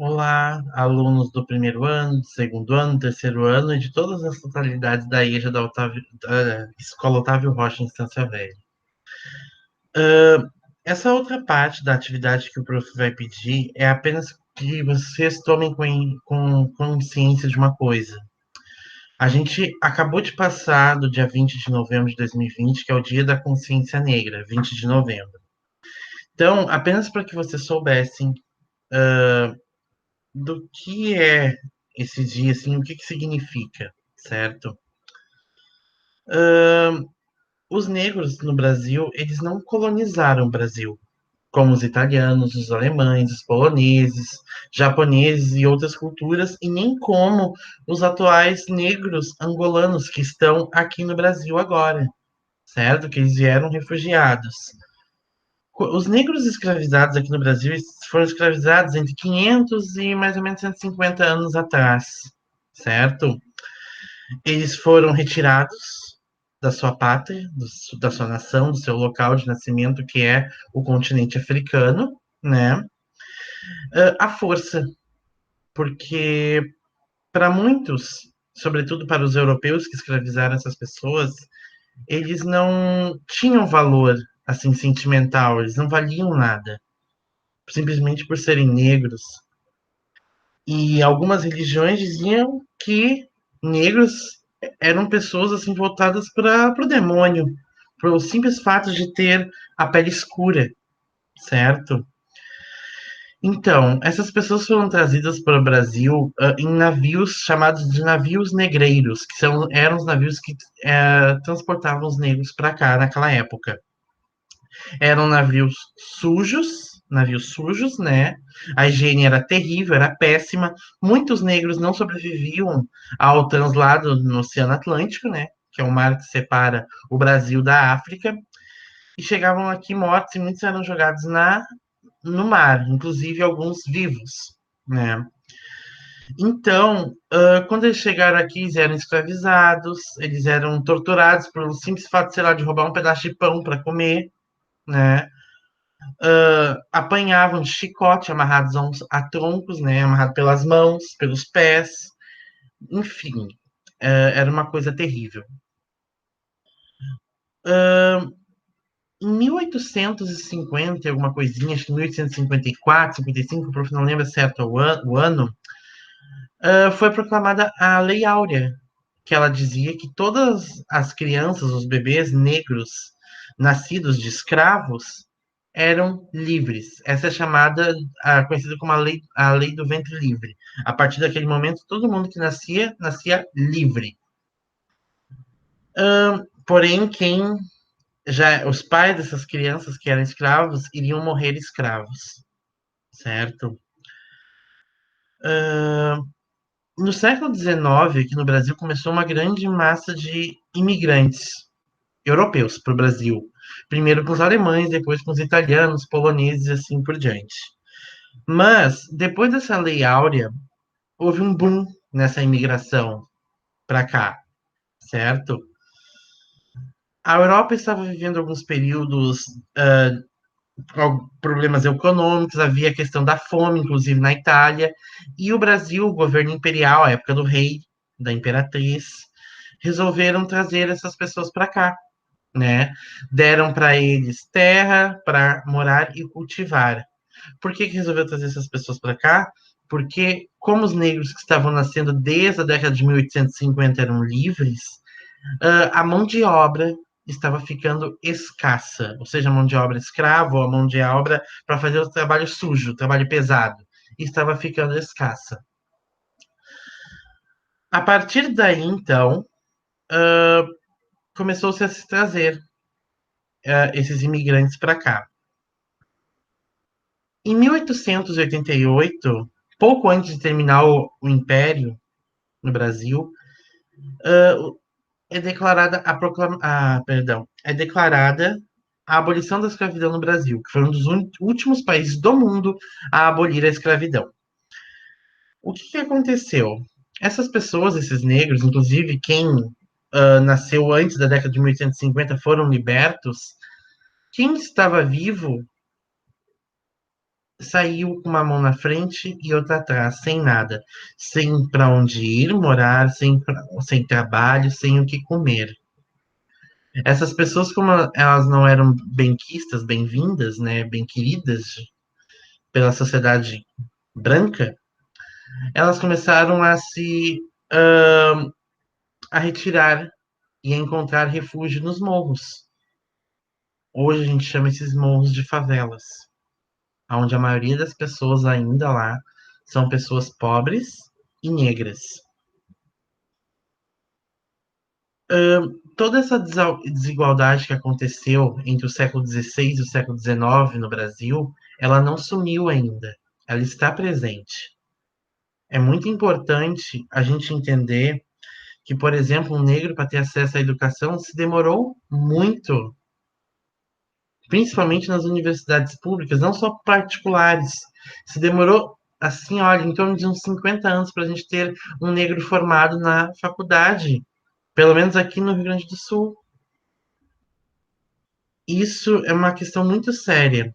Olá, alunos do primeiro ano, do segundo ano, terceiro ano e de todas as totalidades da EJA da Escola Otávio Rocha em Estância Velha. Essa outra parte da atividade que o prof vai pedir é apenas que vocês tomem com consciência de uma coisa. A gente acabou de passar do dia 20 de novembro de 2020, que é o Dia da Consciência Negra, 20 de novembro. Então, apenas para que vocês soubessem do que é esse dia, assim, o que que significa, certo? Os negros no Brasil, eles não colonizaram o Brasil, como os italianos, os alemães, os poloneses, japoneses e outras culturas, e nem como os atuais negros angolanos que estão aqui no Brasil agora, certo? Que eles vieram refugiados. Os negros escravizados aqui no Brasil foram escravizados entre 500 e mais ou menos 150 anos atrás, certo? Eles foram retirados da sua pátria, da sua nação, do seu local de nascimento, que é o continente africano, né? À força, porque para muitos, sobretudo para os europeus que escravizaram essas pessoas, eles não tinham valor assim sentimental, eles não valiam nada, simplesmente por serem negros. E algumas religiões diziam que negros eram pessoas assim voltadas para o demônio, pelo simples fato de ter a pele escura, certo? Então, essas pessoas foram trazidas para o Brasil em navios chamados de navios negreiros, eram os navios que transportavam os negros para cá naquela época. Eram navios sujos, né? A higiene era terrível, era péssima. Muitos negros não sobreviviam ao translado no Oceano Atlântico, né? Que é o mar que separa o Brasil da África, e chegavam aqui mortos e muitos eram jogados no mar, inclusive alguns vivos, né? Então, quando eles chegaram aqui, eles eram escravizados, eles eram torturados por um simples fato, sei lá, de roubar um pedaço de pão para comer, né? Apanhavam de chicote, amarrados a troncos, né? Amarrados pelas mãos, pelos pés, enfim, era uma coisa terrível. Em 1850, alguma coisinha, acho que 1854, 55, o prof não lembra certo o ano, foi proclamada a Lei Áurea, que ela dizia que todas as crianças, os bebês negros nascidos de escravos eram livres. Essa é chamada, conhecida como a lei do ventre livre. A partir daquele momento, todo mundo que nascia, nascia livre. Porém, os pais dessas crianças que eram escravos iriam morrer escravos, certo? No século XIX, aqui no Brasil, começou uma grande massa de imigrantes europeus para o Brasil. Primeiro com os alemães, depois com os italianos, poloneses e assim por diante. Mas, depois dessa Lei Áurea, houve um boom nessa imigração para cá, certo? A Europa estava vivendo alguns períodos com problemas econômicos, havia a questão da fome, inclusive na Itália, e o Brasil, o governo imperial, a época do rei, da imperatriz, resolveram trazer essas pessoas para cá, né? Deram para eles terra para morar e cultivar. Por que resolveu trazer essas pessoas para cá? Porque, como os negros que estavam nascendo desde a década de 1850 eram livres, a mão de obra estava ficando escassa, ou seja, a mão de obra escrava ou a mão de obra para fazer o trabalho sujo, o trabalho pesado, estava ficando escassa. A partir daí, então, começou-se a se trazer esses imigrantes para cá. Em 1888, pouco antes de terminar o Império no Brasil, é declarada é declarada a abolição da escravidão no Brasil, que foi um dos últimos países do mundo a abolir a escravidão. O que aconteceu? Essas pessoas, esses negros, inclusive quem nasceu antes da década de 1850, foram libertos. Quem estava vivo saiu com uma mão na frente e outra atrás, sem nada, sem para onde ir morar, sem trabalho, sem o que comer. Essas pessoas, como elas não eram benquistas, bem-vindas, né, bem queridas pela sociedade branca, elas começaram a retirar e a encontrar refúgio nos morros. Hoje a gente chama esses morros de favelas, onde a maioria das pessoas ainda lá são pessoas pobres e negras. Toda essa desigualdade que aconteceu entre o século XVI e o século XIX no Brasil, ela não sumiu ainda. Ela está presente. É muito importante a gente entender que, por exemplo, um negro para ter acesso à educação se demorou muito, principalmente nas universidades públicas, não só particulares. Se demorou, assim, olha, em torno de uns 50 anos para a gente ter um negro formado na faculdade, pelo menos aqui no Rio Grande do Sul. Isso é uma questão muito séria,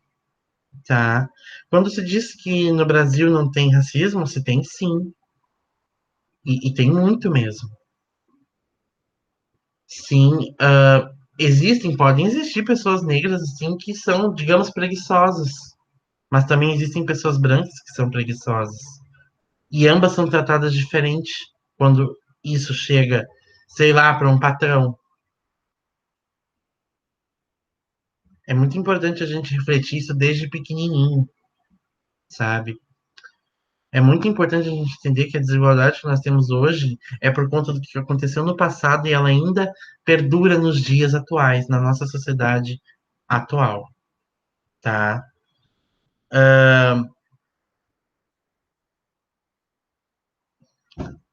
tá? Quando se diz que no Brasil não tem racismo, se tem sim, e tem muito mesmo. Sim, podem existir pessoas negras assim que são, digamos, preguiçosas, mas também existem pessoas brancas que são preguiçosas. E ambas são tratadas diferente quando isso chega, sei lá, para um patrão. É muito importante a gente refletir isso desde pequenininho, sabe? É muito importante a gente entender que a desigualdade que nós temos hoje é por conta do que aconteceu no passado e ela ainda perdura nos dias atuais, na nossa sociedade atual, tá?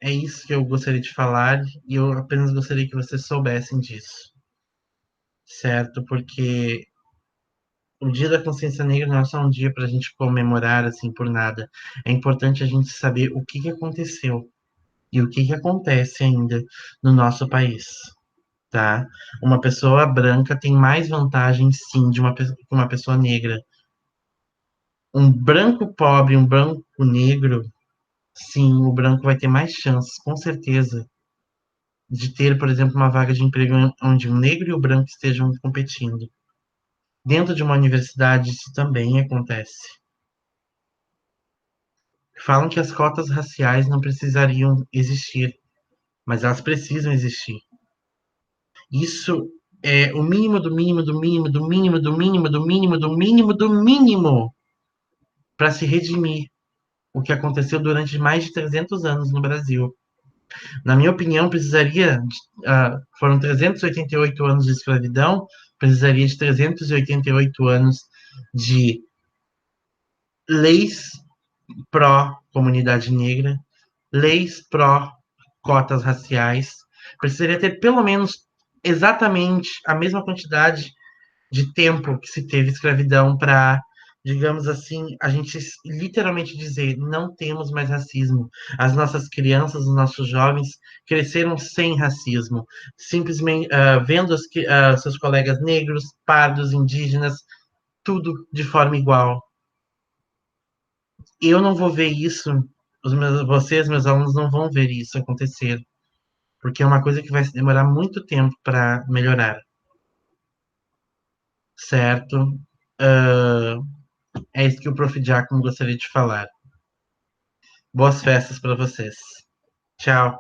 É isso que eu gostaria de falar e eu apenas gostaria que vocês soubessem disso, certo? Porque o Dia da Consciência Negra não é só um dia para a gente comemorar assim por nada. É importante a gente saber o que que aconteceu e o que que acontece ainda no nosso país, tá? Uma pessoa branca tem mais vantagem, sim, de que uma pessoa negra. Um branco pobre, um branco negro, sim, o branco vai ter mais chances, com certeza, de ter, por exemplo, uma vaga de emprego onde o negro e o branco estejam competindo. Dentro de uma universidade, isso também acontece. Falam que as cotas raciais não precisariam existir, mas elas precisam existir. Isso é o mínimo do mínimo do mínimo do mínimo do mínimo do mínimo do mínimo do mínimo para se redimir o que aconteceu durante mais de 300 anos no Brasil. Na minha opinião, foram 388 anos de escravidão, precisaria de 388 anos de leis pró-comunidade negra, leis pró-cotas raciais, precisaria ter pelo menos exatamente a mesma quantidade de tempo que se teve escravidão para, digamos assim, a gente literalmente dizer não temos mais racismo. As nossas crianças, os nossos jovens cresceram sem racismo, simplesmente vendo seus colegas negros, pardos, indígenas, tudo de forma igual. Eu não vou ver isso, vocês, meus alunos, não vão ver isso acontecer, porque é uma coisa que vai demorar muito tempo para melhorar, certo? Uh, É isso que o Prof. Giacomo gostaria de falar. Boas festas para vocês. Tchau.